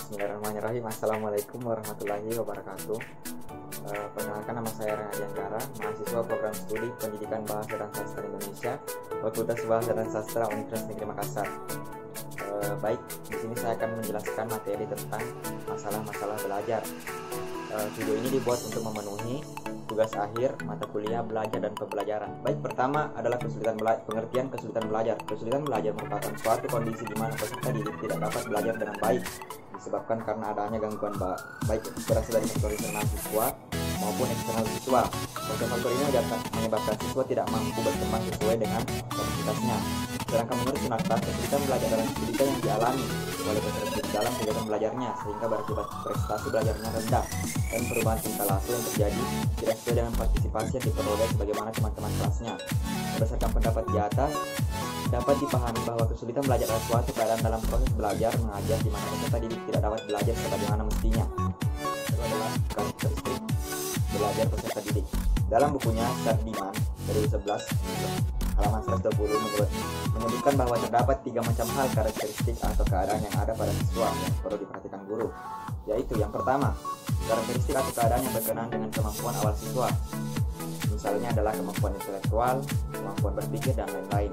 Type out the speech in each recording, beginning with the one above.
Bismillahirrahmanirrahim. Assalamualaikum warahmatullahi wabarakatuh. Perkenalkan, nama saya Renaldi Anggara, mahasiswa program studi Pendidikan Bahasa dan Sastra Indonesia, Fakultas Bahasa dan Sastra Universitas Negeri Makassar. Baik, di sini saya akan menjelaskan materi tentang masalah-masalah belajar. Video ini dibuat untuk memenuhi tugas akhir mata kuliah belajar dan pembelajaran. Baik, pertama adalah pengertian kesulitan belajar. Kesulitan belajar merupakan suatu kondisi di mana peserta didik tidak dapat belajar dengan baik disebabkan karena adanya gangguan baik berasal dari faktor internal siswa maupun eksternal siswa. Faktor-faktor ini menyebabkan siswa tidak mampu berkembang sesuai dengan kapasitasnya. Sedangkan menurut Sunarta, kesulitan belajar adalah kesulitan yang dialami oleh peserta dalam kegiatan belajarnya sehingga berakibat prestasi belajarnya rendah dan perubahan tingkah laku yang terjadi tidak sesuai dengan partisipasi yang diperoleh sebagaimana teman-teman kelasnya. Berdasarkan pendapat di atas, dapat dipahami bahwa kesulitan belajar adalah suatu keadaan dalam proses belajar mengajar di mana peserta didik tidak dapat belajar sebagaimana mestinya. Itu adalah karakteristik belajar peserta didik. Dalam bukunya Sardiman 2011 halaman 120 menyebutkan bahwa terdapat 3 macam hal karakteristik atau keadaan yang ada pada siswa yang perlu diperhatikan guru, yaitu yang pertama, karakteristik atau keadaan yang berkenaan dengan kemampuan awal siswa. Misalnya adalah kemampuan intelektual, kemampuan berpikir, dan lain-lain.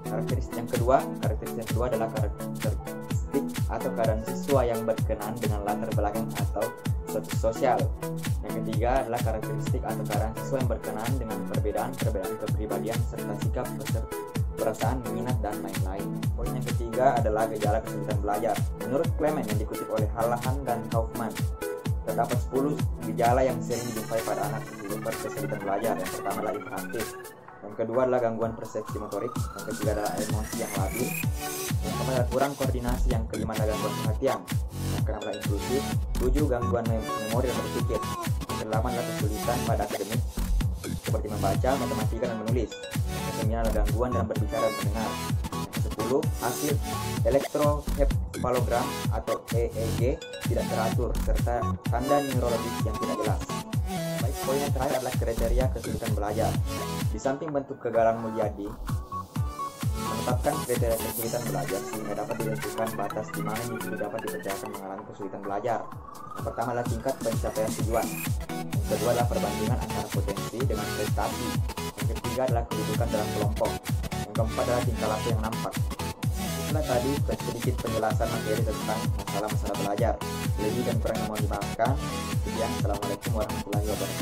Karakteristik yang kedua adalah karakteristik atau keadaan siswa yang berkenaan dengan latar belakang atau status sosial. Yang ketiga adalah karakteristik atau keadaan siswa yang berkenaan dengan perbedaan kepribadian serta sikap, perasaan, minat, dan lain-lain. Poin yang ketiga adalah gejala kesulitan belajar. Menurut Clement yang dikutip oleh Hallahan dan Kaufman, terdapat 10 gejala yang sering dijumpai pada anak kesulitan belajar. Yang pertama adalah hiperaktif, yang kedua adalah gangguan persepsi motorik, yang ketiga adalah emosi yang labil, yang keempat adalah kurang koordinasi, yang kelima adalah gangguan perhatian, yang keenam adalah impulsif, 7 gangguan memori dan berpikir, yang kedelapan adalah kesulitan pada akademik seperti membaca, matematika, dan menulis, yang kesembilan adalah gangguan dalam berbicara dan mendengar, yang ke-10 hasil elektroencephalogram atau EEG tidak teratur serta tanda neurologis yang tidak jelas. Baik, poin yang terakhir adalah kriteria kesulitan belajar. Di samping bentuk kegagalan Mulyadi menetapkan kriteria kesulitan belajar sehingga dapat ditentukan batas di mana individu dapat diperkirakan mengalami kesulitan belajar. Yang pertama adalah tingkat pencapaian tujuan. Yang kedua adalah perbandingan antara potensi dengan prestasi. Yang ketiga adalah kedudukan dalam kelompok. Yang keempat adalah tingkah laku yang nampak. Itulah tadi sedikit penjelasan materi tentang masalah-masalah belajar. Lebih dan kurang yang mohon dimaafkan. Sekian, Assalamualaikum warahmatullahi wabarakatuh.